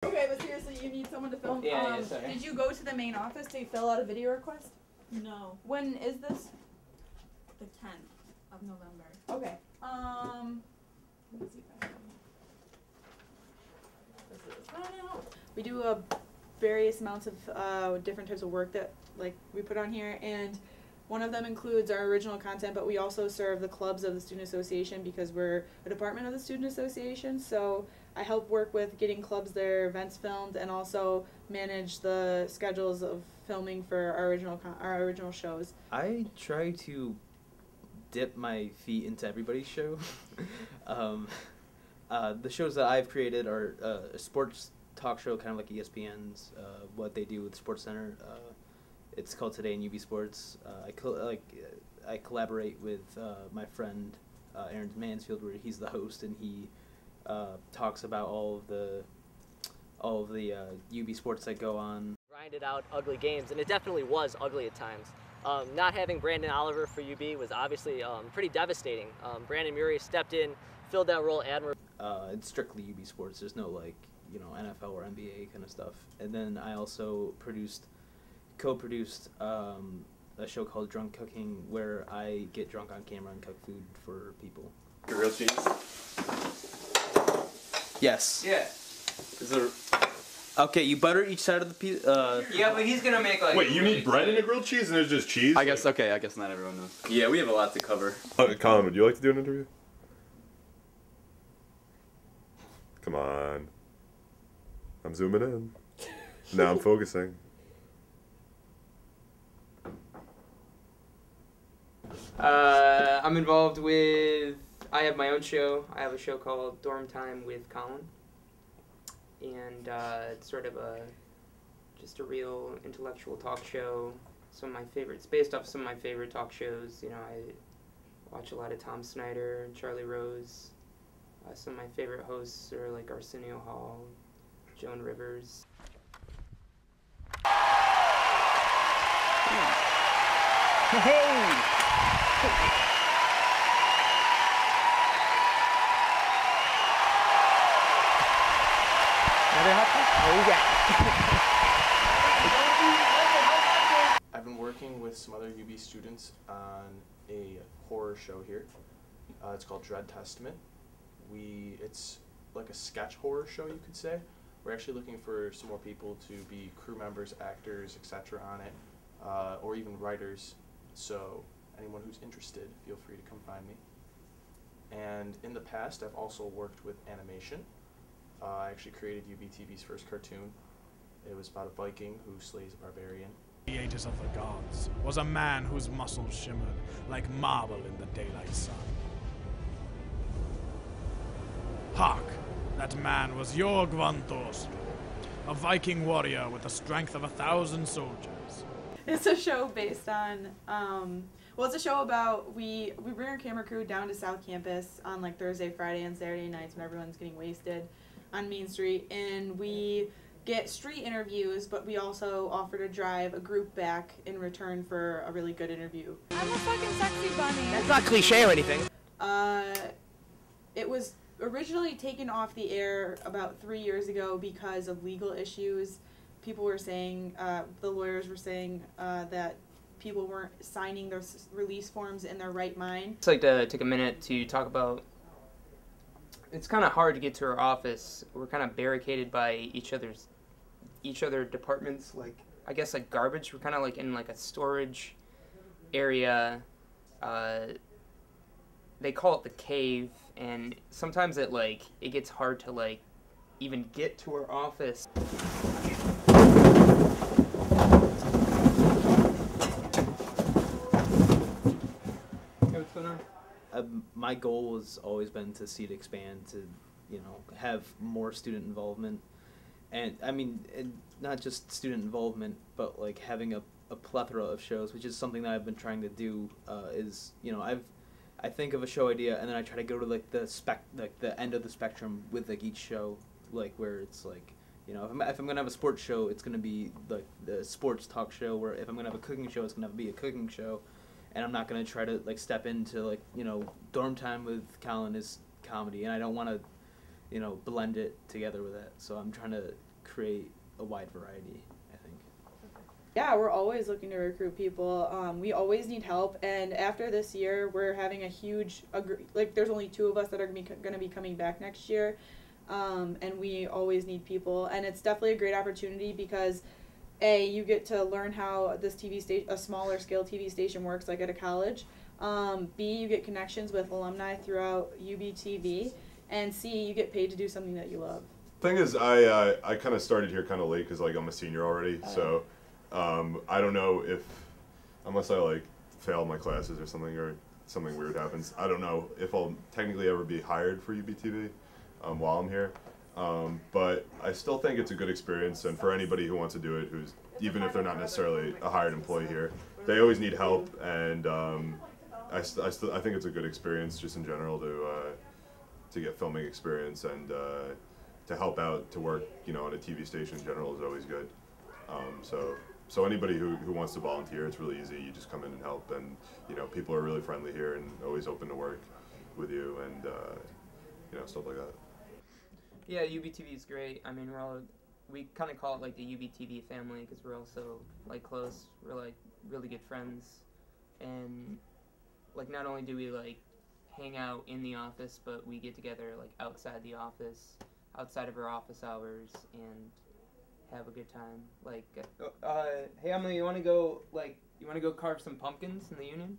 Okay, but seriously, you need someone to film. Yeah, sorry. Did you go to the main office to fill out a video request? No. When is this? The 10th of November. Okay. Let me see if I have we do various amounts of different types of work that we put on here, and one of them includes our original content, but we also serve the clubs of the student association because we're a department of the student association. So I help work with getting clubs their events filmed and also manage the schedules of filming for our original shows. I try to dip my feet into everybody's show. The shows that I've created are a sports talk show, kind of like ESPN's, what they do with SportsCenter. It's called Today in UB Sports. I collaborate with my friend Aaron Mansfield, where he's the host, and he talks about all of the UB sports that go on. Grinded out ugly games, and it definitely was ugly at times. Not having Brandon Oliver for UB was obviously pretty devastating. Brandon Murray stepped in, filled that role admirably. It's strictly UB sports. There's no NFL or NBA kind of stuff. And then I also co-produced a show called Drunk Cooking, where I get drunk on camera and cook food for people. Grilled cheese? Yes. Yeah. Is there... Okay, you butter each side of the piece. Yeah, but he's gonna make like... Wait, you need bread in a grilled cheese and there's just cheese? I guess not everyone knows. Yeah, we have a lot to cover. Colin, would you like to do an interview? Come on. I'm zooming in. Now I'm focusing. I'm involved with, I have my own show. I have a show called Dorm Time with Colin. And it's sort of just a real intellectual talk show. It's based off some of my favorite talk shows. I watch a lot of Tom Snyder and Charlie Rose. Some of my favorite hosts are like Arsenio Hall, Joan Rivers. Hey! Another hot I've been working with some other UB students on a horror show here. It's called Dread Testament. It's like a sketch horror show, you could say. We're actually looking for some more people to be crew members, actors, etc. on it, or even writers. So anyone who's interested, feel free to come find me. And in the past, I've also worked with animation. I actually created UBTV's first cartoon. It was about a Viking who slays a barbarian. Creators of the gods was a man whose muscles shimmered like marble in the daylight sun. Hark! That man was Jorgvan Thorstrom, a Viking warrior with the strength of 1,000 soldiers. It's a show based on, it's a show about, we bring our camera crew down to South Campus on Thursday, Friday, and Saturday nights when everyone's getting wasted on Main Street, and we get street interviews, but we also offer to drive a group back in return for a really good interview. I'm a fucking sexy bunny. That's not cliche or anything. It was originally taken off the air about 3 years ago because of legal issues. People were saying, the lawyers were saying that people weren't signing their release forms in their right mind. I'd like to take a minute to talk about, it's kind of hard to get to our office. We're kind of barricaded by each other departments, I guess garbage. We're kind of in a storage area. They call it the cave, and sometimes it gets hard to even get to our office. What's going on? My goal has always been to see it expand, to have more student involvement, and not just student involvement, but having a plethora of shows, which is something that I've been trying to do. I think of a show idea, and then I try to go to the end of the spectrum with each show, where it's if I'm gonna have a sports show, it's gonna be the sports talk show. Where if I'm gonna have a cooking show, it's gonna be a cooking show, and I'm not gonna try to step into Dorm Time with Colin is comedy, and I don't want to blend it together with that. So I'm trying to create a wide variety, I think. Yeah, we're always looking to recruit people. We always need help, and after this year, we're having a huge, there's only 2 of us that are going to be coming back next year, and we always need people, and it's definitely a great opportunity because, A, you get to learn how this a smaller scale TV station works, like at a college. B, you get connections with alumni throughout UBTV, and C, you get paid to do something that you love. Thing is, I kind of started here kind of late because like I'm a senior already, so I don't know if, unless I like fail my classes or something weird happens, I don't know if I'll technically ever be hired for UBTV while I'm here. But I still think it's a good experience, and for anybody who wants to do it, who's even if they're not necessarily a hired employee here, they always need help, and I think it's a good experience just in general to get filming experience and to help out, to work, you know, on a TV station in general is always good. So anybody who wants to volunteer, it's really easy. You just come in and help, and you know, people are really friendly here and always open to work with you, and you know, stuff like that. Yeah, UBTV is great. I mean, we kind of call it like the UBTV family because we're all so like close. We're like really good friends, and like not only do we like hang out in the office, but we get together like outside the office, outside of our office hours, and have a good time. Like, hey Emily, you want to go carve some pumpkins in the Union?